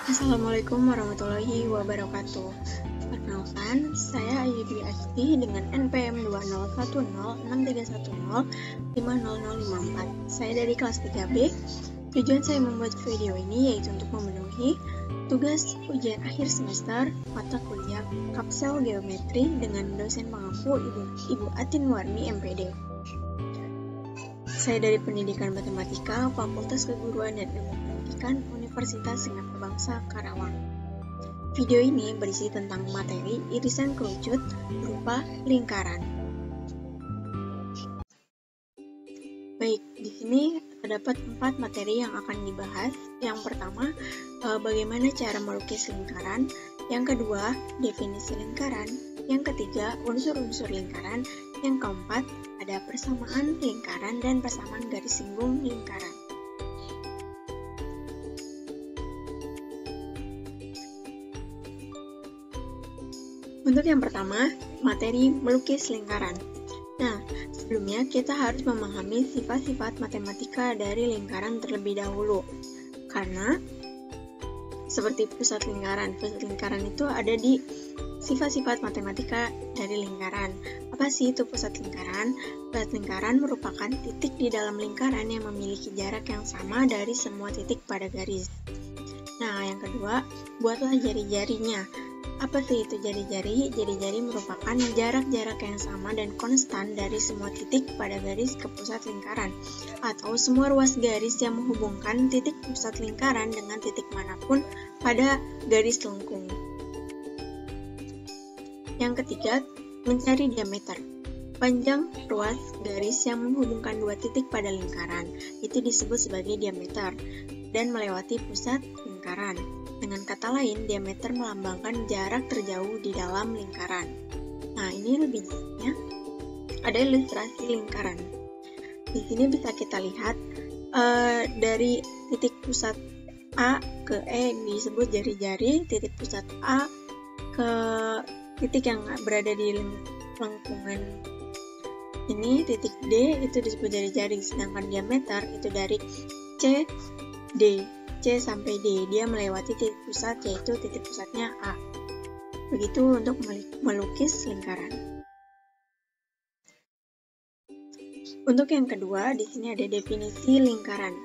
Assalamualaikum warahmatullahi wabarakatuh. Perkenalkan, saya Ayudi Asti dengan NPM 2010631050054. Saya dari kelas 3B. Tujuan saya membuat video ini yaitu untuk memenuhi tugas ujian akhir semester mata kuliah Kapsel Geometri dengan dosen pengampu Ibu Atin Warni MPD. Saya dari Pendidikan Matematika, Fakultas Keguruan dan Ilmu Pendidikan Universitas Singapura Bangsa Karawang. Video ini berisi tentang materi irisan kerucut berupa lingkaran. Baik, di sini terdapat 4 materi yang akan dibahas. Yang pertama, bagaimana cara melukis lingkaran. Yang kedua, definisi lingkaran. Yang ketiga, unsur-unsur lingkaran. Yang keempat, ada persamaan lingkaran dan persamaan garis singgung lingkaran. Untuk yang pertama, materi melukis lingkaran. Nah, sebelumnya kita harus memahami sifat-sifat matematika dari lingkaran terlebih dahulu. Karena seperti pusat lingkaran itu ada di sifat-sifat matematika dari lingkaran. Apa sih itu pusat lingkaran? Pusat lingkaran merupakan titik di dalam lingkaran yang memiliki jarak yang sama dari semua titik pada garis. Nah, yang kedua, buatlah jari-jarinya. Apa sih itu jari-jari? Jari-jari merupakan jarak-jarak yang sama dan konstan dari semua titik pada garis ke pusat lingkaran, atau semua ruas garis yang menghubungkan titik pusat lingkaran dengan titik manapun pada garis lengkung. Yang ketiga, mencari diameter. Panjang ruas garis yang menghubungkan dua titik pada lingkaran, itu disebut sebagai diameter, dan melewati pusat lingkaran. Dengan kata lain, diameter melambangkan jarak terjauh di dalam lingkaran. Nah, ini lebih jelasnya ada ilustrasi lingkaran. Di sini bisa kita lihat dari titik pusat A ke E disebut jari-jari, titik pusat A ke titik yang berada di lengkungan ini, titik D itu disebut jari-jari, sedangkan diameter itu dari C sampai D, dia melewati titik pusat yaitu titik pusatnya A. Begitu untuk melukis lingkaran. Untuk yang kedua, di sini ada definisi lingkaran.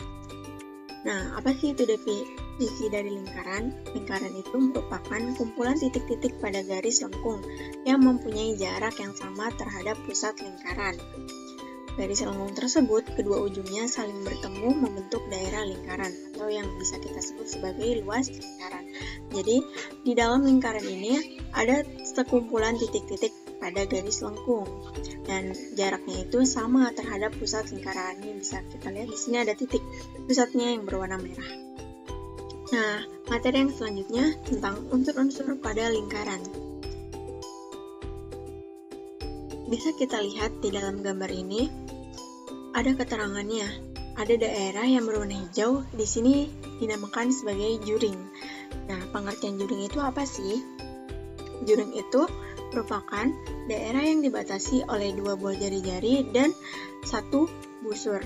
Nah, apa sih itu definisi dari lingkaran? Lingkaran itu merupakan kumpulan titik-titik pada garis lengkung yang mempunyai jarak yang sama terhadap pusat lingkaran. Garis lengkung tersebut, kedua ujungnya saling bertemu membentuk daerah lingkaran, atau yang bisa kita sebut sebagai luas lingkaran. Jadi, di dalam lingkaran ini ada sekumpulan titik-titik pada garis lengkung, dan jaraknya itu sama terhadap pusat lingkaran. Ini bisa kita lihat di sini ada titik pusatnya yang berwarna merah. Nah, materi yang selanjutnya tentang unsur-unsur pada lingkaran. Bisa kita lihat di dalam gambar ini ada keterangannya. Ada daerah yang berwarna hijau, di sini dinamakan sebagai juring. Nah, pengertian juring itu apa sih? Juring itu merupakan daerah yang dibatasi oleh dua buah jari-jari dan satu busur.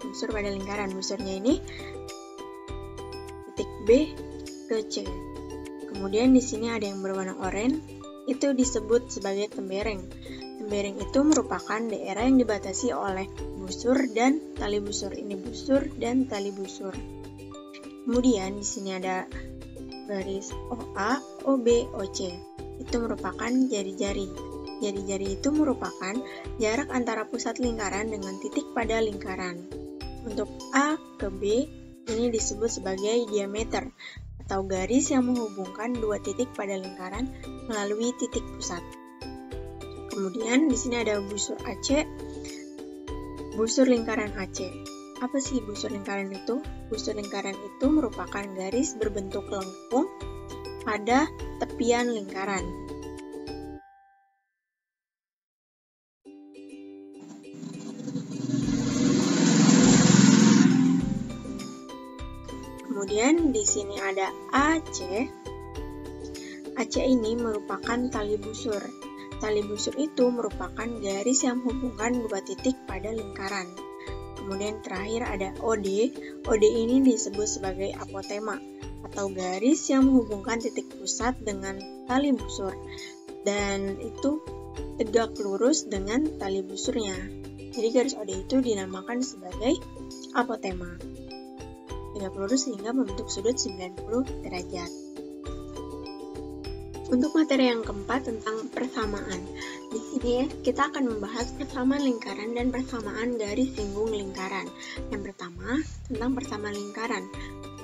Busur pada lingkaran, busurnya ini titik B ke C. Kemudian di sini ada yang berwarna oranye, itu disebut sebagai tembereng. Tembereng itu merupakan daerah yang dibatasi oleh busur dan tali busur. Ini busur dan tali busur. Kemudian di sini ada garis OA, OB, OC. Itu merupakan jari-jari. Jari-jari itu merupakan jarak antara pusat lingkaran dengan titik pada lingkaran. Untuk A ke B, ini disebut sebagai diameter, atau garis yang menghubungkan dua titik pada lingkaran melalui titik pusat. Kemudian di sini ada busur AC, busur lingkaran AC. Apa sih busur lingkaran itu? Busur lingkaran itu merupakan garis berbentuk lengkung pada tepian lingkaran. Kemudian di sini ada AC. AC ini merupakan tali busur. Tali busur itu merupakan garis yang menghubungkan dua titik pada lingkaran. Kemudian terakhir ada OD. OD ini disebut sebagai apotema. atau garis yang menghubungkan titik pusat dengan tali busur, dan itu tegak lurus dengan tali busurnya. Jadi garis OD itu dinamakan sebagai apotema. Tegak lurus sehingga membentuk sudut 90 derajat. Untuk materi yang keempat tentang persamaan. Di sini kita akan membahas persamaan lingkaran dan persamaan garis singgung lingkaran. Yang pertama, tentang persamaan lingkaran.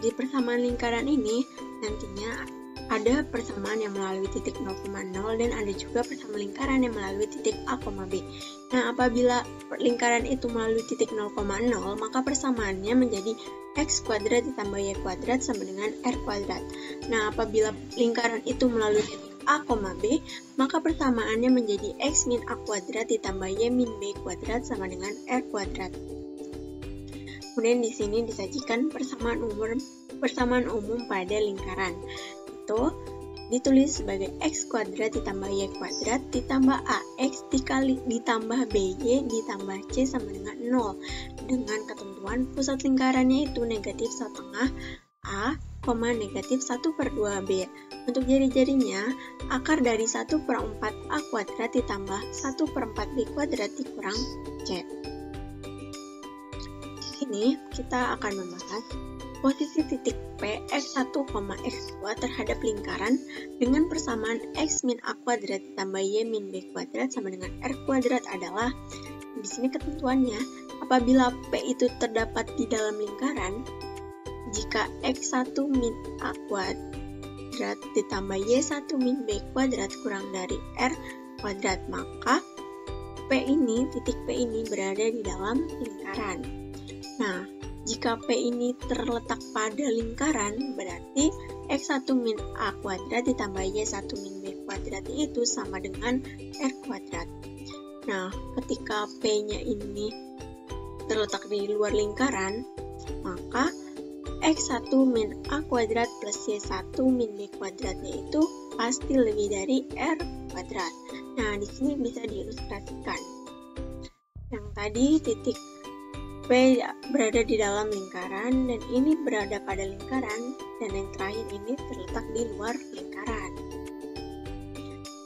Di persamaan lingkaran ini nantinya ada persamaan yang melalui titik 0,0 dan ada juga persamaan lingkaran yang melalui titik A, B. Nah, apabila lingkaran itu melalui titik 0,0, maka persamaannya menjadi X kuadrat ditambah Y kuadrat sama dengan R kuadrat. Nah, apabila lingkaran itu melalui titik A, B, maka persamaannya menjadi X min A kuadrat ditambah Y min B kuadrat sama dengan R kuadrat. Kemudian di sini disajikan persamaan umum pada lingkaran. Itu ditulis sebagai X kuadrat ditambah Y kuadrat ditambah AX ditambah BY ditambah C sama dengan 0 dengan ketentuan pusat lingkarannya itu negatif 1/2 A, negatif 1/2 B. Untuk jari-jarinya, akar dari 1/4 A kuadrat ditambah 1/4 B kuadrat dikurang C. Di sini kita akan membahas posisi titik P X1, X2 terhadap lingkaran dengan persamaan X min A kuadrat ditambah Y min B kuadrat sama dengan R kuadrat adalah, di sini ketentuannya, apabila P itu terdapat di dalam lingkaran, jika X1 min A kuadrat ditambah Y1 min B kuadrat kurang dari R kuadrat, maka titik P ini berada di dalam lingkaran. Nah, jika P ini terletak pada lingkaran, berarti X1 min A kuadrat ditambah Y1 min B kuadrat itu sama dengan R kuadrat. Nah, ketika P-nya ini terletak di luar lingkaran, maka X1 min A kuadrat plus Y1 min B kuadratnya itu pasti lebih dari R kuadrat. Nah, di sini bisa diilustrasikan. Yang tadi titik P berada di dalam lingkaran dan ini berada pada lingkaran, dan yang terakhir ini terletak di luar lingkaran.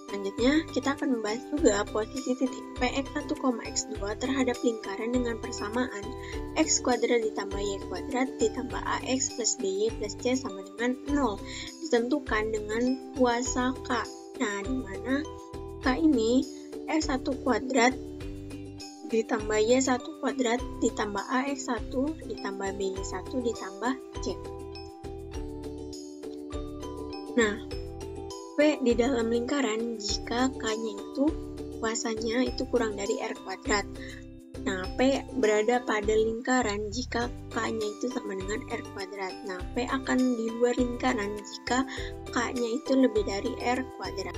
Selanjutnya kita akan membahas juga posisi titik P X1, X2 terhadap lingkaran dengan persamaan X kuadrat ditambah Y kuadrat ditambah AX plus BY plus C sama dengan 0 ditentukan dengan kuasa K. Nah, di mana K ini X1 kuadrat ditambah Y1 kuadrat ditambah AX1 ditambah BY1 ditambah C. Nah, P di dalam lingkaran jika K-nya itu kuasanya itu kurang dari R kuadrat. Nah, P berada pada lingkaran jika K-nya itu sama dengan R kuadrat. Nah, P akan di luar lingkaran jika K-nya itu lebih dari R kuadrat.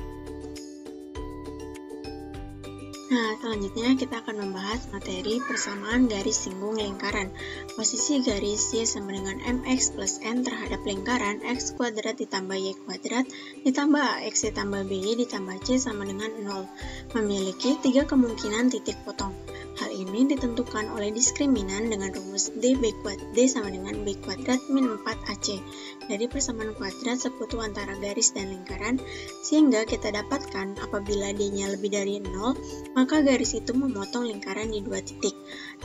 Nah, selanjutnya kita akan membahas materi persamaan garis singgung lingkaran. Posisi garis Y sama dengan MX plus N terhadap lingkaran X kuadrat ditambah Y kuadrat ditambah AX ditambah BY ditambah C sama dengan 0. Memiliki 3 kemungkinan titik potong. Hal ini ditentukan oleh diskriminan dengan rumus D sama dengan B kuadrat min 4AC dari persamaan kuadrat sekutu antara garis dan lingkaran, sehingga kita dapatkan apabila D-nya lebih dari 0, maka garis itu memotong lingkaran di 2 titik.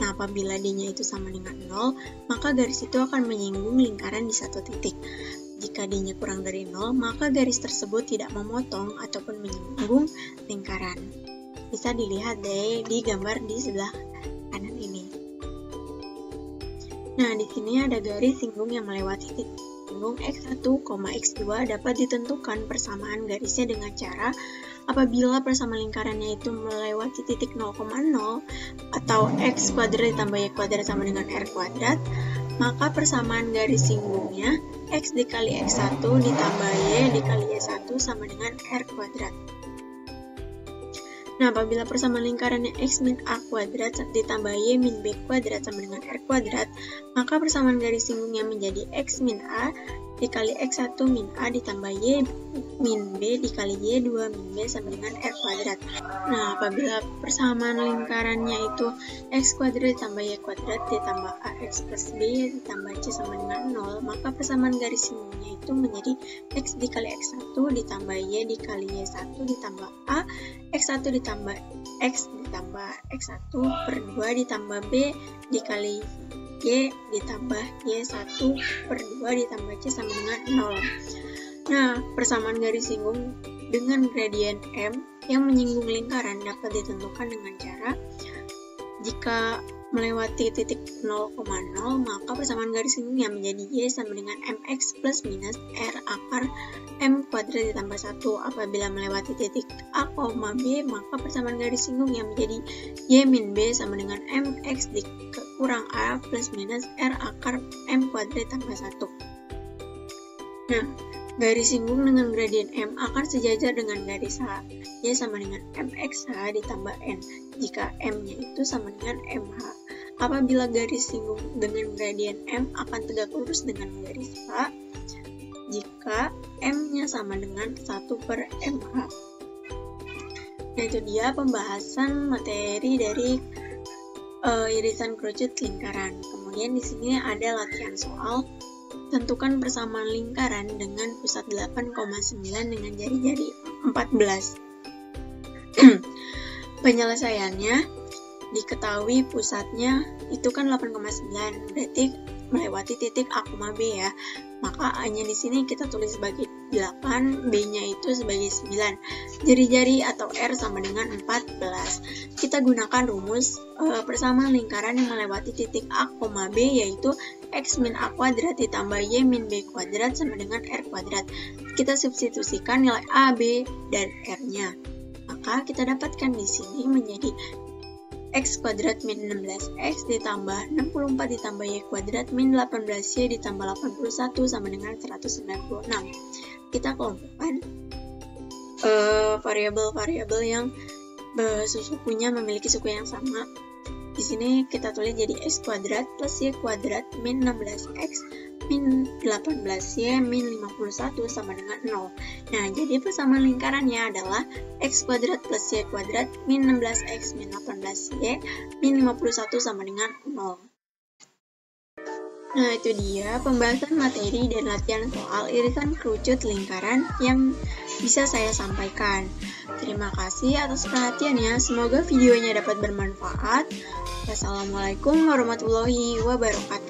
Nah, apabila D-nya itu sama dengan 0, maka garis itu akan menyinggung lingkaran di 1 titik. Jika D-nya kurang dari 0, maka garis tersebut tidak memotong ataupun menyinggung lingkaran. Bisa dilihat deh di gambar di sebelah kanan ini. Nah, di sini ada garis singgung yang melewati titik singgung X1, X2 dapat ditentukan persamaan garisnya dengan cara apabila persamaan lingkarannya itu melewati titik 0,0 atau X kuadrat ditambah Y kuadrat sama dengan R kuadrat, maka persamaan garis singgungnya X dikali X1 ditambah Y dikali Y1 sama dengan R kuadrat. Nah, apabila persamaan lingkarannya X min A kuadrat ditambah Y min B kuadrat sama dengan R kuadrat, maka persamaan garis singgungnya menjadi X min A dikali X1 min A ditambah Y min B dikali Y2 min B sama dengan R kuadrat. Nah, apabila persamaan lingkarannya itu X kuadrat ditambah Y kuadrat ditambah AX plus B ditambah C sama dengan 0, maka persamaan garis singgungnya itu menjadi X dikali X1 ditambah Y dikali Y1 ditambah A, X1 ditambah X ditambah X1 per 2 ditambah B dikali Y ditambah Y1 per 2 ditambah C sama dengan 0. Nah, persamaan garis singgung dengan gradien M yang menyinggung lingkaran dapat ditentukan dengan cara jika melewati titik 0,0, maka persamaan garis singgungnya menjadi Y sama dengan MX plus minus R akar M kuadrat ditambah 1. Apabila melewati titik A, B, maka persamaan garis singgungnya menjadi Y min B sama dengan MX dikurang A plus minus R akar M kuadrat ditambah 1. Nah, garis singgung dengan gradien M akan sejajar dengan garis H. Y sama dengan MXH ditambah N jika M-nya itu sama dengan MH. Apabila garis singgung dengan gradien M akan tegak lurus dengan garis H jika M-nya sama dengan 1 per MH. Nah, itu dia pembahasan materi dari irisan kerucut lingkaran. Kemudian di sini ada latihan soal. Tentukan persamaan lingkaran dengan pusat 8,9 dengan jari-jari 14. Penyelesaiannya diketahui pusatnya itu kan 8,9, berarti melewati titik A, B ya. Maka A-nya di sini kita tulis sebagai 8, B-nya itu sebagai 9. Jari-jari atau R sama dengan 14. Kita gunakan rumus persamaan lingkaran yang melewati titik A, B yaitu X min A kuadrat ditambah Y min B kuadrat sama dengan R kuadrat. Kita substitusikan nilai A, B, dan R-nya. Maka kita dapatkan di sini menjadi X kuadrat min 16X ditambah 64 ditambah Y kuadrat min 18Y ditambah 81 sama dengan 196. Kita kelompokkan variabel-variabel yang sukunya memiliki suku yang sama. Di sini kita tulis jadi X kuadrat plus Y kuadrat min 16X min 18Y min 51 sama dengan 0. Nah, jadi persamaan lingkarannya adalah X kuadrat plus Y kuadrat min 16X min 18Y min 51 sama dengan 0. Nah, itu dia pembahasan materi dan latihan soal irisan kerucut lingkaran yang bisa saya sampaikan. Terima kasih atas perhatiannya. Semoga videonya dapat bermanfaat. Wassalamualaikum warahmatullahi wabarakatuh.